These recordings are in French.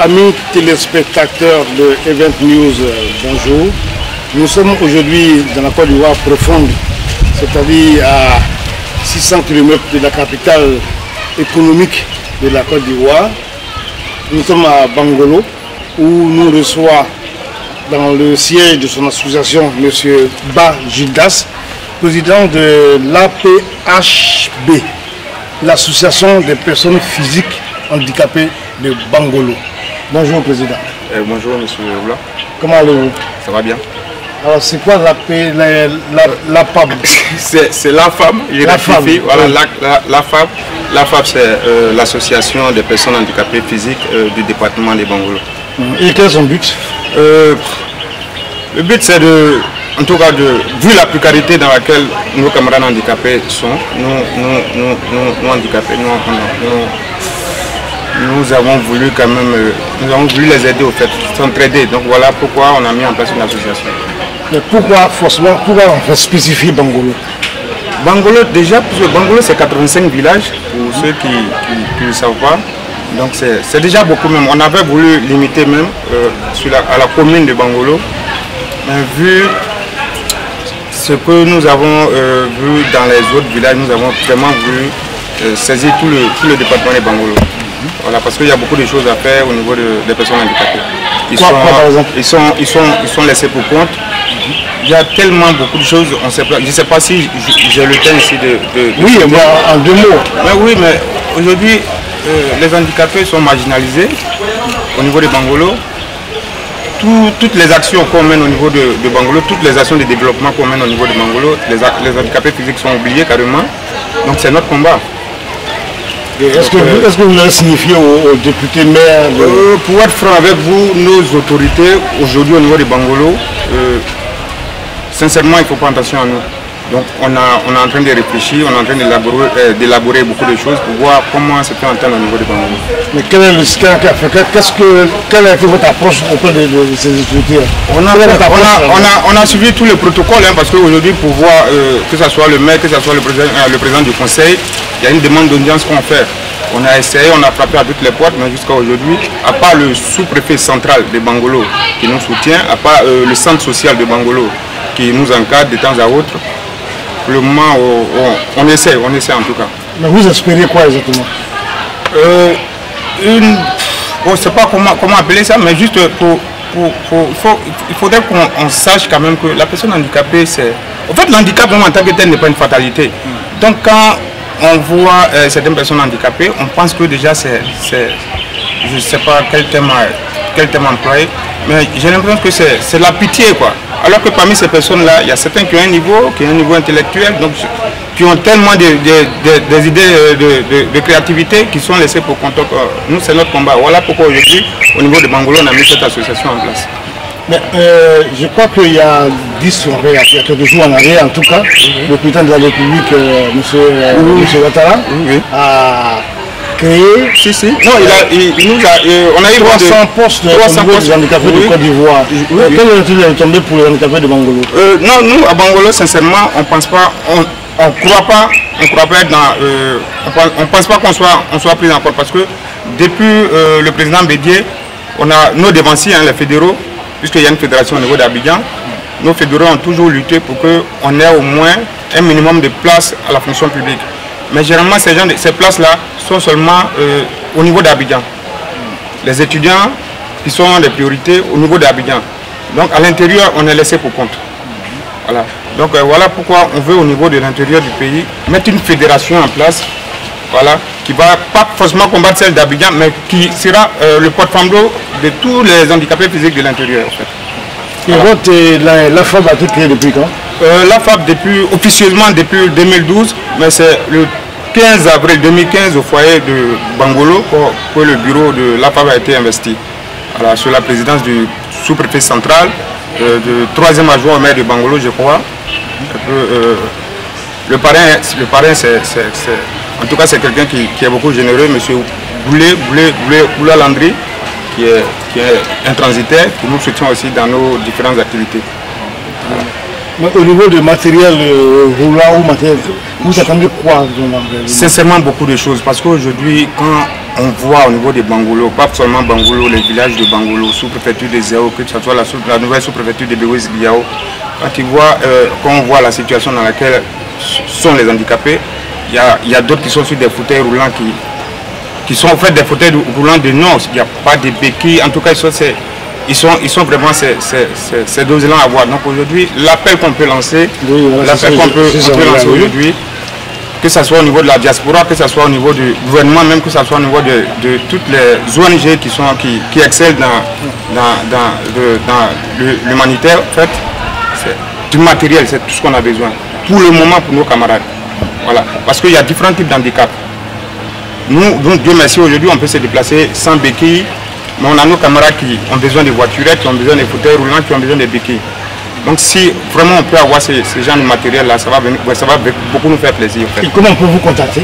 Amis téléspectateurs de Event News, bonjour. Nous sommes aujourd'hui dans la Côte d'Ivoire profonde, c'est-à-dire à 600 km de la capitale économique de la Côte d'Ivoire. Nous sommes à Bangolo, où nous reçoit dans le siège de son association M. Ba Gildas, président de l'APHB, l'association des personnes physiques handicapées de Bangolo. Bonjour président. Bonjour monsieur Oula. Comment allez-vous? Ça va bien. Alors c'est quoi l'APHB? C'est la femme, la femme. Voilà, la femme. La FAB, c'est l'association des personnes handicapées physiques du département de Bangolo. Et quel est son but? Le but, c'est de, en tout cas, vu la précarité dans laquelle nos camarades handicapés sont, nous handicapés, nous avons voulu quand même, les aider au fait, s'entraider. Donc voilà pourquoi on a mis en place une association. Mais pourquoi on fait spécifier Bangolo? Bangolo, déjà, parce que Bangolo c'est 85 villages, pour ceux qui ne le savent pas. Donc c'est déjà beaucoup même. On avait voulu limiter même à la commune de Bangolo. Mais vu ce que nous avons vu dans les autres villages, nous avons vraiment voulu saisir tout le département de Bangolo. Voilà, parce qu'il y a beaucoup de choses à faire au niveau des personnes handicapées. Ils sont laissés pour compte. Il y a tellement beaucoup de choses, on sait pas, je ne sais pas si j'ai le temps ici de oui, mais en deux mots. Mais oui, mais aujourd'hui, les handicapés sont marginalisés au niveau de Bangolo. Toutes les actions qu'on mène au niveau de Bangolo, toutes les actions de développement qu'on mène au niveau de Bangolo, les handicapés physiques sont oubliés carrément. Donc c'est notre combat. Est-ce que vous avez signifié aux députés maires Pour être franc avec vous, nos autorités aujourd'hui au niveau de Bangolo, sincèrement, il ne faut pas attention à nous. Donc on est en train de réfléchir, on est en train d'élaborer beaucoup de choses pour voir comment se fait entendre au niveau de Bangolo. Mais quel est votre approche auprès de ces autorités? On a suivi tous les protocoles, parce qu'aujourd'hui, pour voir que ce soit le maire, que ce soit le président du conseil, il y a une demande d'audience qu'on fait. On a essayé, on a frappé à toutes les portes, mais jusqu'à aujourd'hui, à part le sous-préfet central de Bangolo qui nous soutient, à part le centre social de Bangolo qui nous encadre de temps à autre, pour le moment, on essaie en tout cas. Mais vous espérez quoi exactement? On ne sait pas comment appeler ça, mais juste il faudrait qu'on sache quand même que la personne handicapée, c'est... En fait, l'handicap en tant que tel n'est pas une fatalité. Donc quand on voit certaines personnes handicapées, on pense que déjà c'est je ne sais pas quel thème employer, mais j'ai l'impression que c'est la pitié, quoi. Alors que parmi ces personnes-là, il y a certains qui ont un niveau intellectuel, donc qui ont tellement des idées de créativité qui sont laissées pour compte. Nous, c'est notre combat. Voilà pourquoi aujourd'hui, au niveau de Bangolo, on a mis cette association en place. Mais je crois qu'il y a 10 il y a quelques jours en arrière, en tout cas, le président de la République, M. Ouattara, a créé... Non, on a eu 300 postes pour les handicapés de Côte d'Ivoire. Quel est tombé pour les handicapés de Bangolo? Non, nous, à Bangolo, sincèrement, on pense pas... On pense pas qu'on soit pris en compte, parce que depuis le président Bédié, on a nos dévanciers, les fédéraux, puisqu'il y a une fédération au niveau d'Abidjan, nos fédéraux ont toujours lutté pour qu'on ait au moins un minimum de places à la fonction publique. Mais généralement, ces places-là sont seulement au niveau d'Abidjan. Les étudiants qui sont des priorités au niveau d'Abidjan. Donc à l'intérieur, on est laissé pour compte. Voilà. Donc voilà pourquoi on veut au niveau de l'intérieur du pays mettre une fédération en place, voilà, qui ne va pas forcément combattre celle d'Abidjan, mais qui sera le porte-flambeau de tous les handicapés physiques de l'intérieur. En fait. Et voilà. La FAB a été créée depuis quand? La FAB officieusement depuis 2012, mais c'est le 15 avril 2015 au foyer de Bangolo que le bureau de la FAB a été investi. Voilà, sous la présidence du sous-préfet central, du 3e adjoint au maire de Bangolo, je crois. Le parrain en tout cas, c'est quelqu'un qui est beaucoup généreux, M. Boula Landry, qui est intransitaire, qui nous soutient aussi dans nos différentes activités. Voilà. Mais au niveau du matériel roulant ou matériel, vous attendez quoi? Sincèrement, beaucoup de choses, parce qu'aujourd'hui, quand on voit au niveau des Bangolo, pas seulement Bangolo, les villages de Bangolo, sous-préfecture des Zéo, que ce soit la nouvelle sous-préfecture de Béouis-Biao, quand on voit la situation dans laquelle sont les handicapés, il y a d'autres qui sont sur des fauteuils roulants qui sont en fait des fauteuils roulants de non, il n'y a pas de béquilles, en tout cas ils sont vraiment ces doses-là à voir. Donc aujourd'hui, l'appel qu'on peut lancer, aujourd'hui, que ce soit au niveau de la diaspora, que ce soit au niveau du gouvernement, même que ce soit au niveau de toutes les ONG qui excellent dans l'humanitaire, en fait, c'est du matériel, c'est tout ce qu'on a besoin. Pour le moment, pour nos camarades. Voilà. Parce qu'il y a différents types d'handicap. Nous, donc Dieu merci, aujourd'hui, on peut se déplacer sans béquilles, mais on a nos camarades qui ont besoin de voiturettes, qui ont besoin de fauteuils roulants, qui ont besoin de béquilles. Donc si vraiment on peut avoir ces genres de matériel là, ça va beaucoup nous faire plaisir. En fait. Et comment on peut vous contacter?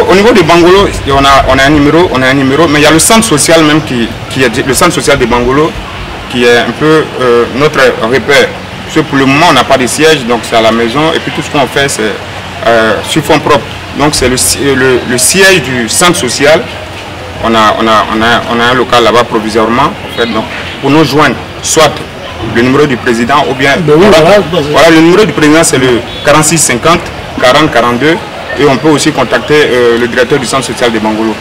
Au niveau de Bangolo, on a un numéro, mais il y a le centre social même qui est le centre social de Bangolo, qui est un peu notre repère. Parce que pour le moment on n'a pas de siège, donc c'est à la maison, et puis tout ce qu'on fait c'est sur fonds propres. Donc c'est le siège du centre social. On a un local là-bas provisoirement, en fait, donc, pour nous joindre, soit le numéro du président ou bien... Voilà, le numéro du président c'est le 46 50 40 42 et on peut aussi contacter le directeur du centre social de Bangolo.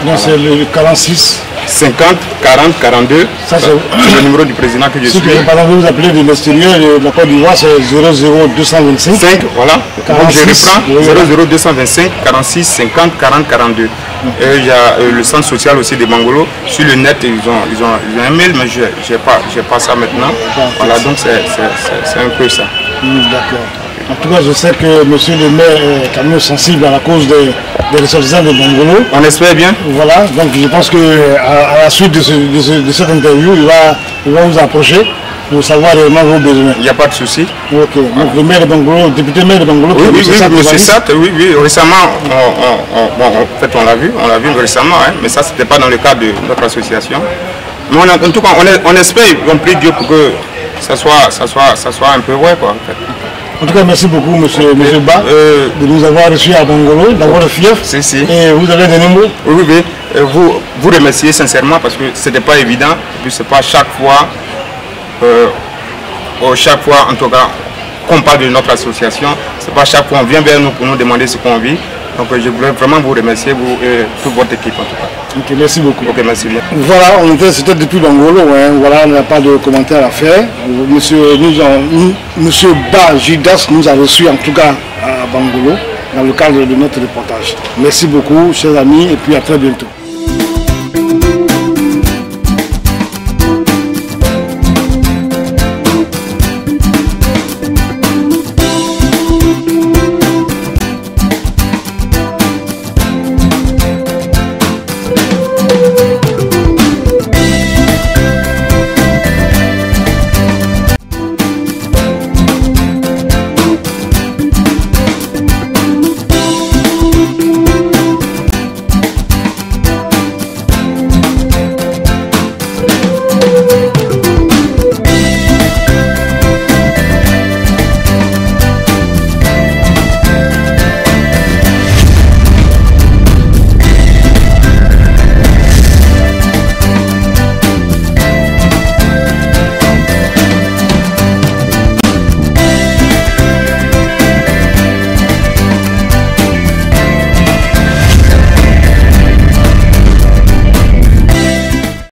Donc c'est le 46 50 40 42, ça c'est le numéro du président que je suis. Par exemple, vous appelez de l'extérieur de la Côte d'Ivoire, c'est 00225. 5, voilà. 46, donc je reprends 00225 46 50 40 42. Et il y a le centre social aussi de Bangolo. Sur le net, ils ont un mail, mais je n'ai pas ça maintenant. Voilà, donc c'est un peu ça. D'accord. En tout cas, je sais que M. le maire est quand même sensible à la cause des ressortissants de Bangolo. On espère bien. Voilà, donc je pense qu'à la suite de cette interview, il va vous approcher pour savoir réellement vos besoins. Il n'y a pas de souci. Ok, voilà. Donc le maire de Bangolo, le député maire de Bangolo, oui, M. Sat, oui, récemment, en fait on l'a vu récemment, hein, mais ça c'était pas dans le cadre de notre association. Mais en tout cas, on espère, on prie Dieu pour que ça soit un peu vrai, quoi, en fait. En tout cas, merci beaucoup, monsieur Ba, de nous avoir reçus à Bangolo, d'avoir le fief. Si. Et vous avez des numéros? Oui. Vous remerciez sincèrement parce que ce n'était pas évident. Puis c'est pas chaque fois, en tout cas, qu'on parle de notre association. C'est pas chaque fois on vient vers nous pour nous demander ce qu'on vit. Donc je voulais vraiment vous remercier, vous et toute votre équipe en tout cas. Ok, merci beaucoup. Ok, merci bien. Voilà, c'était depuis Bangolo, hein. Voilà, on n'a pas de commentaires à faire. Monsieur Ba Judas nous a reçus en tout cas à Bangolo dans le cadre de notre reportage. Merci beaucoup, chers amis, et puis à très bientôt.